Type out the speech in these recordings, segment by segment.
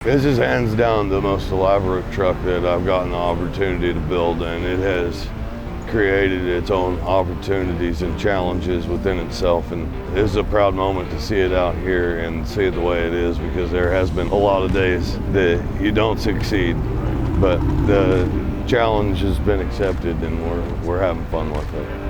This is hands down the most elaborate truck that I've gotten the opportunity to build, and it has created its own opportunities and challenges within itself, and it is a proud moment to see it out here and see it the way it is, because there has been a lot of days that you don't succeed, but the challenge has been accepted and we're having fun with it.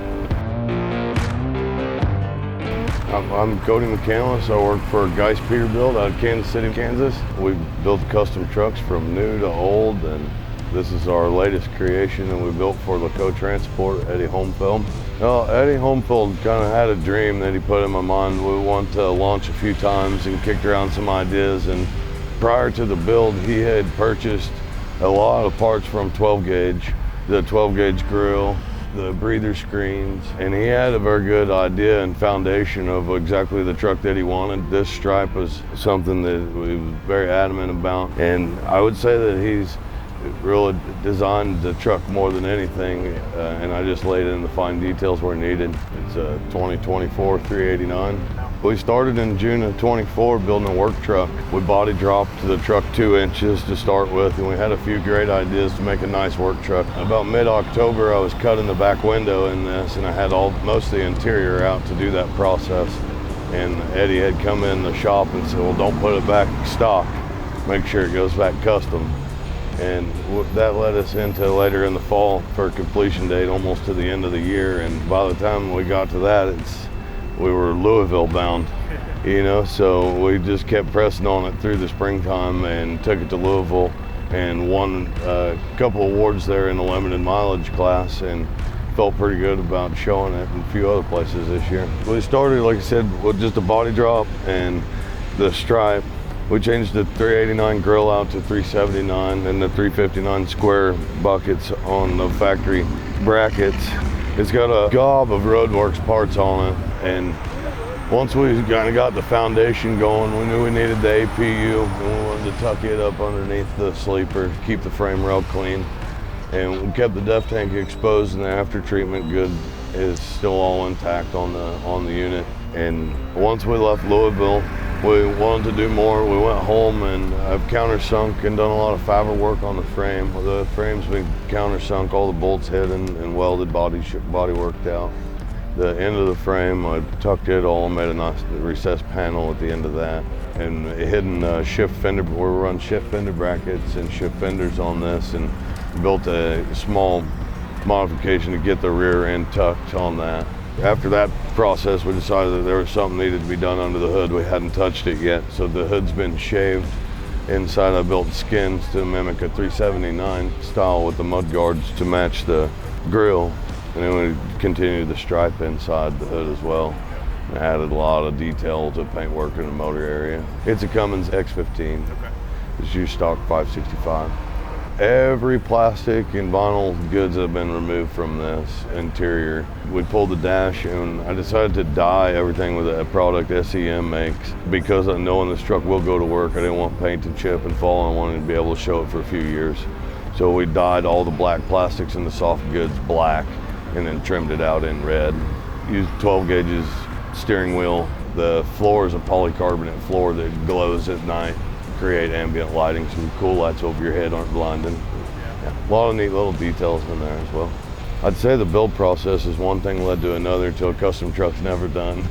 I'm Cody McCandless. I work for Geis Peterbilt out of Kansas City, Kansas. We build custom trucks from new to old, and this is our latest creation, and we built for Lacoh Transport, Eddie Homfeld. Well, Eddie Homfeld kind of had a dream that he put in my mind. We wanted to launch a few times and kicked around some ideas, and prior to the build, he had purchased a lot of parts from 12 gauge, the 12 gauge grille, the breather screens, and he had a very good idea and foundation of exactly the truck that he wanted. This stripe was something that we was very adamant about, and I would say that he's really designed the truck more than anything, and I just laid in the fine details where needed. It's a 2024 389. We started in June of 24 building a work truck. We body dropped the truck 2 inches to start with, and we had a few great ideas to make a nice work truck. About mid-October, I was cutting the back window in this, and I had most of the interior out to do that process. And Eddie had come in the shop and said, well, don't put it back stock, make sure it goes back custom. And that led us into later in the fall for a completion date, almost to the end of the year. And by the time we got to that, we were Louisville bound, you know, so we just kept pressing on it through the springtime and took it to Louisville and won a couple awards there in the limited mileage class, and felt pretty good about showing it in a few other places this year. We started, like I said, with just a body drop and the stripe. We changed the 389 grill out to 379 and the 359 square buckets on the factory brackets. It's got a gob of RoadWorks parts on it, and once we kind of got the foundation going, we knew we needed the APU, and we wanted to tuck it up underneath the sleeper, keep the frame rail clean, and we kept the def tank exposed, and the after treatment good is still all intact on the unit. And once we left Louisville, we wanted to do more. We went home, and I've countersunk and done a lot of fabric work on the frame. The frame's been countersunk, all the bolts hidden and welded, body worked out. The end of the frame, I tucked it all, made a nice recessed panel at the end of that, and hidden shift fender. We run shift fender brackets and shift fenders on this, and built a small modification to get the rear end tucked on that. After that process, we decided that there was something needed to be done under the hood. We hadn't touched it yet, so the hood's been shaved. Inside, I built skins to mimic a 379 style with the mud guards to match the grille, and then we continued the stripe inside the hood as well. And added a lot of detail to paint work in the motor area. It's a Cummins X15. It's used stock 565. Every plastic and vinyl goods have been removed from this interior. We pulled the dash, and I decided to dye everything with a product SEM makes, because I know when this truck will go to work, I didn't want paint to chip and fall. I wanted to be able to show it for a few years. So we dyed all the black plastics and the soft goods black, and then trimmed it out in red. Used 12 gauges steering wheel. The floor is a polycarbonate floor that glows at night. Create ambient lighting, some cool lights over your head aren't blinding. Yeah, a lot of neat little details in there as well. I'd say the build process is one thing led to another till a custom truck's never done.